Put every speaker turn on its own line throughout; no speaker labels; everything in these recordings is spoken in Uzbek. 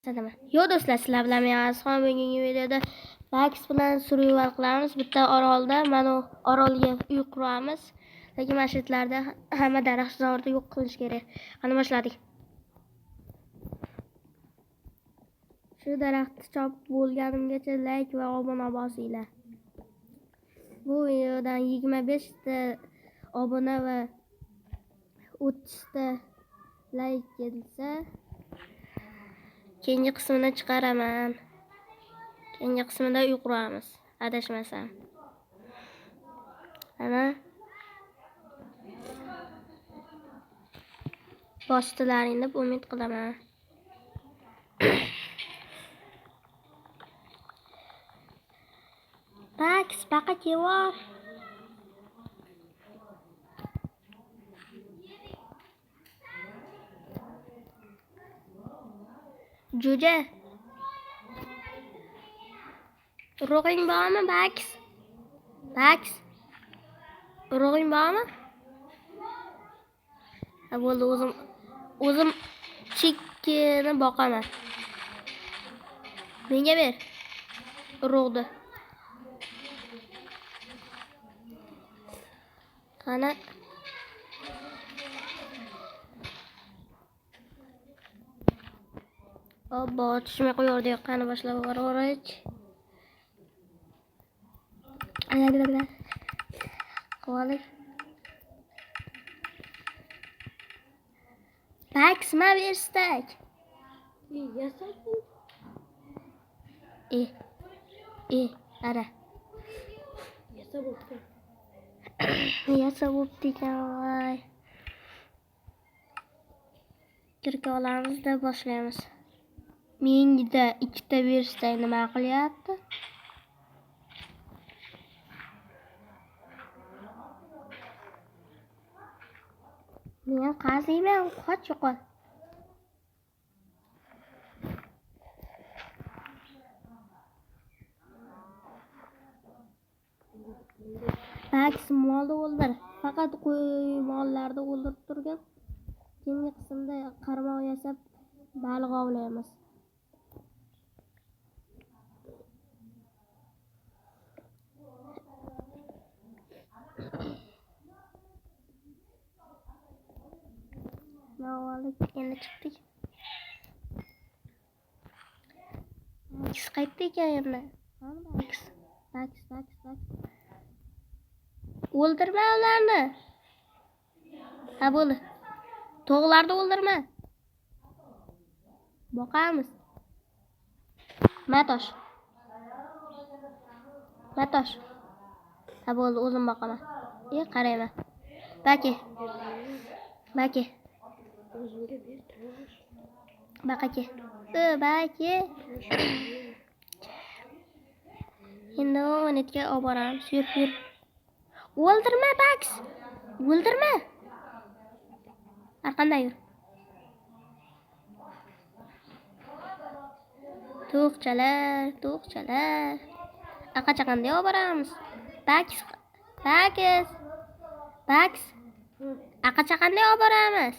Yo do'stlar, sizlar bilan men Azizxon. Bugungi videoda Max bilan survival qilamiz. Bitta orolda, mana orolga uy quramiz. Lekin mashitlarda hamma daraxtzorni yo'q qilish kerak. Qani boshladik. Shu daraxtni chopib bo'lganimgacha like va obuna bosinglar. Bu videodan 25 ta obuna va 30 ta like kelsa keyingi qismini chiqaraman. Keyingi qismida uy quramiz, adashmasam. Ana bostilaringni deb umid qilaman. Max, baqa kevar. Jo'ja. Urug'ing bormi, Max? Max. Urug'ing bormi? Ha, bo'ldi, o'zim chikkini boqaman. Menga ber urug'ni. Qani Obbo, tushmay qo'yardik. Qani boshlab yuboraylik. Qo'yalik. Max, ma berstak. Ara. Yasa bo'pti ekan, voy. Kirka olamizda boshlaymiz. Mengida 2 ta berstak nima qilyapti? Men qaziyman, qoch yo'qol. Max molni o'ldir. Faqat qo'y mollarni o'ldirib turgan. Keyingi qismda qarmoq yasab baliq ovlaymiz. Navalik endi chiqdik. Max qaytdi ekan endi. Max. O'ldirma ularni. Ha, bo'ldi. To'g'larni o'ldirma. Boqamiz. Matosh. Ha, bo'ldi, o'zim boqaman. Qarayman. Baki. O'zimga ber, tosh. Baki. Endi o'netga olib boramiz. Yur. O'ldirma, Max. O'ldirma. Arqanda yur. To'qchalar. Aqachaqanda olib boramiz. Max. Aqachaqanda olib boramiz.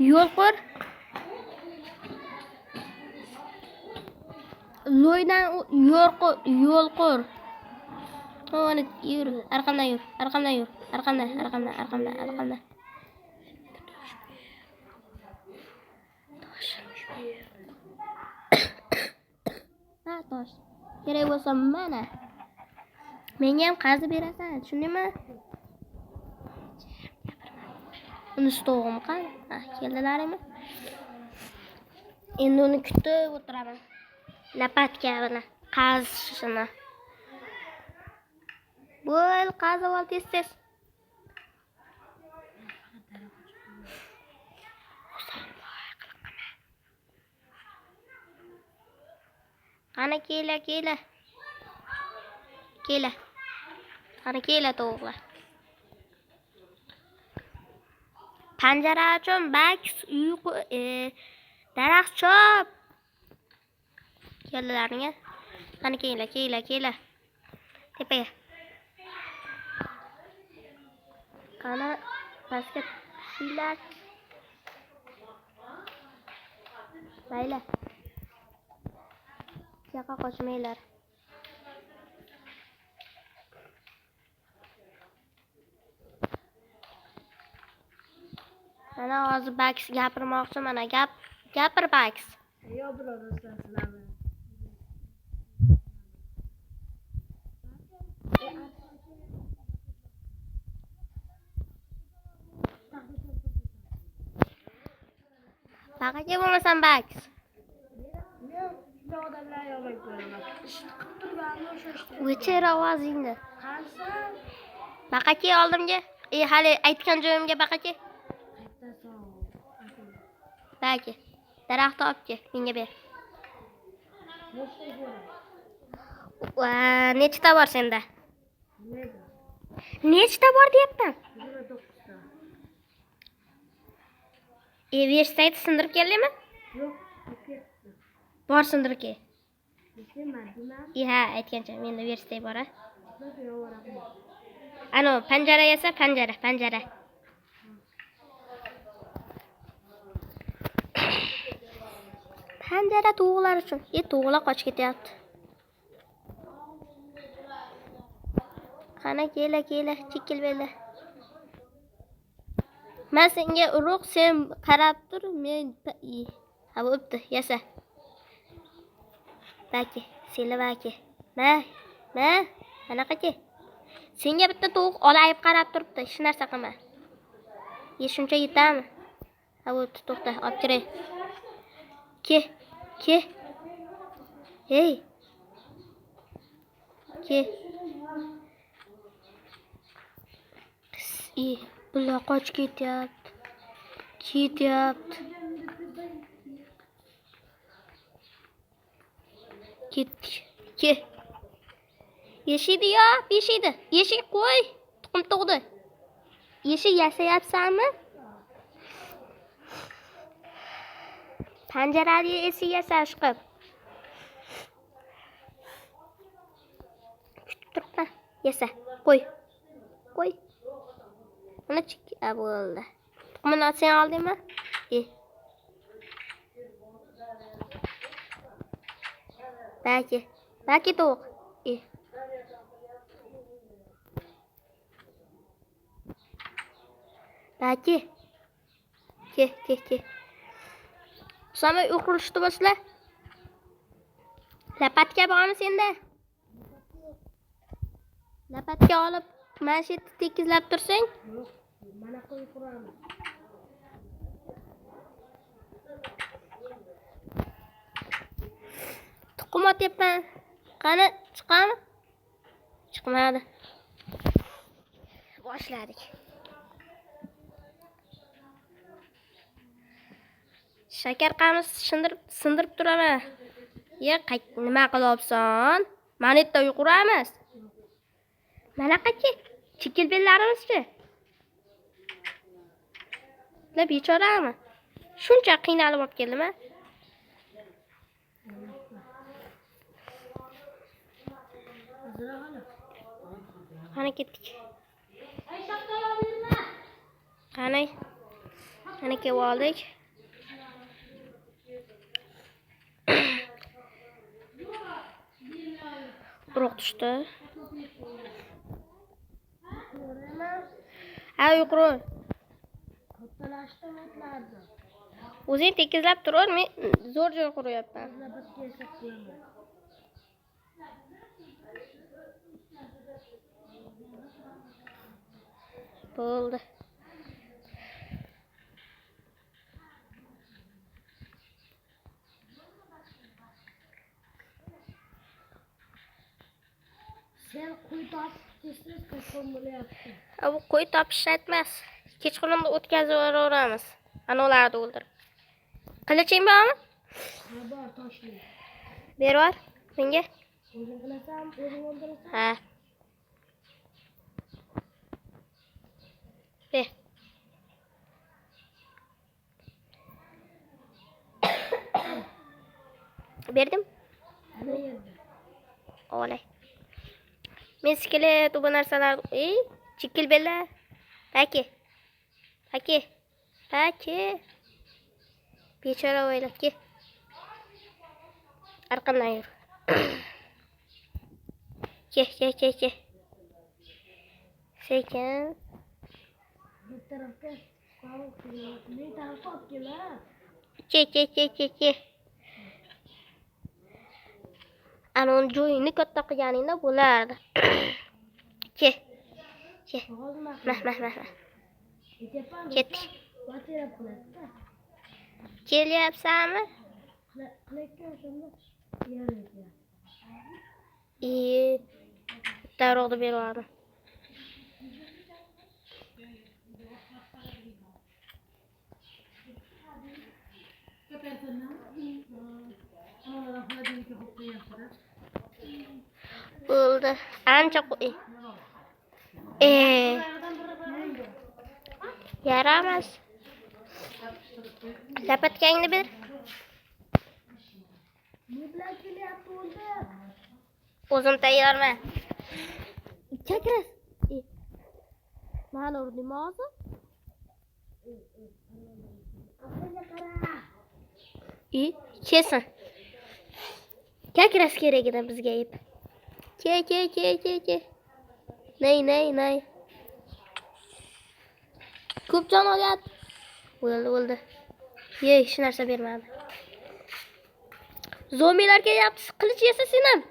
Yo'l qur. Loydan yo'l qur. O'nit yur. Arqanda yur. Arqanda. Tosh. Kerak bo'lsa mana. Menga ham qazib berasan, tushundingmi? Uni stovim qani? Keldilaringmi? Endi uni kutib o'tiraman. Lapatka bilan qazishini. Bo'l, qazib ol tez. Qani kela. Qani kela tovuqlar. Panjara ochun, Max, daraxt chop. Keldilaringga. Qani kela. Tepaga. Qani pastga tushinglar. Mayli. Yoqqa qochmanglar. Mana hozir Bax gapirmoqchi, mana gapir Bax.
Yo birodar sizlarni.
Faqatga bo'lmasam Bax.
Men odamlar yomon ko'raman. Ish qilib turganimni o'sha
O'chir ovozingni.
qarsa
Baqaki oldimga. Hali aytgan joyimga baqaki.
qaytasan.
Baqaki. Daraxtni olib kel, menga ber. Nechta bor senda? Nechta bor deyapman?
9ta.
Versayt sindirib keldingmi?
Yo'q, ketdi.
Bor sindirib kel.
Demadimmi?
Ha, aytgancha menda versay bor a.
Biz yo'q.
Ano, panjara esa panjara. Panjara tovuqlar uchun. Tovuqlar qochib ketyapti. Qana kela, chekil bela. Men senga urug', sen qarab tur, men ha bo'pti, yasa. Baki, seni baki. Qanaqa-ki? Senga bitta tovuq olayib qarab turibdi, hech narsa qilma. Shuncha yetami? Ha bo'pti, to'xta, olib kiray. Ke. Hey. Ke. Bular qochib ketyapti. Ketdik. Ke. Yeshidi-yo, peshidi. Yeshik qo'y. Tuxum tug'di. Yeshik yasayapsanmi? Panjarali esi yasash qilib. Kutib turibman. Yasa. Qo'y. Mana chik bo'ldi. Tuxumini sen oldingmi? Baki tovuq. Baki. Ke. Sana uqurishdi bo'lsa. Lapatga bormi senda? Lapatga olib, mana shu yerda tekizlab tursang,
Yo'q, mana qo'yib quraman.
tuxum otyapman. Qani, chiqami? Chiqmadi. Boshladik. Shakar qamiz sindirib turaman. Nima qilyapsan? Mana yerda uyquramiz. Mana qachi? Chekil bellarimizchi. La bechorami? Shuncha qiynalib olib keldimmi? Qani ketdik. Qani kelib oldik. Urug' tushdi. Ha, uyqur.
Kattalashdi o'tlardi.
O'zing tekizlab tur, men zo'r joy quryapman.
Biz kelsak qilaman.
Bo'ldi.
Sen qo'y topib qachon bo'lyapti?
Bu qo'y topish emas. Kechqurunda o'tkazib yuboramiz. Anolarni o'ldirib. Qiliching bormi?
Ha, bor, toshli.
Berib menga.
O'zing qilasan, o'zing o'ldirasan.
Ha. Ber. Berdim.
Ana yerda.
Olay. Men skelet bu narsalar, chekil bella. Paki. Bechora o'ylab ke. Arkamdan yürü. Ke. Sekin.
Bu tarafta sovuq keladi. Ne tarafga olib kelar?
Ke. Anon joyini katta qilganingda bo'lardi. Ke.
Hozir
Mah.
ketyapman.
Ketdik.
Kvartira qiladida.
Kelyapsanmi?
Qilayotgan o'shanda yarim.
Davroqni berib yubordim. Bo'ldi. Ancha qo'y. Yaramas. Zapatkangni ber.
Ne bilan kelyapti o'zi?
O'zim tayyorman. Chakras. Mana urdimmi hozir?
Aqlga qara.
Kesin. Chakras kerak edi bizga ip. Ke. Nay. Ko'p jon olyapti. Bo'ldi. Hech narsa bermadi. Zombilar kelyapti. Qilich yesa sen ham.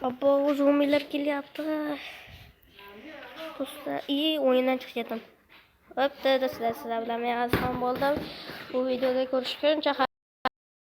Abbo, zombilar kelyapti. Do'stlar, o'yindan chiqib ketdim. Sizlar bilan men Azizxon bo'ldim. Bu videoda ko'rishguncha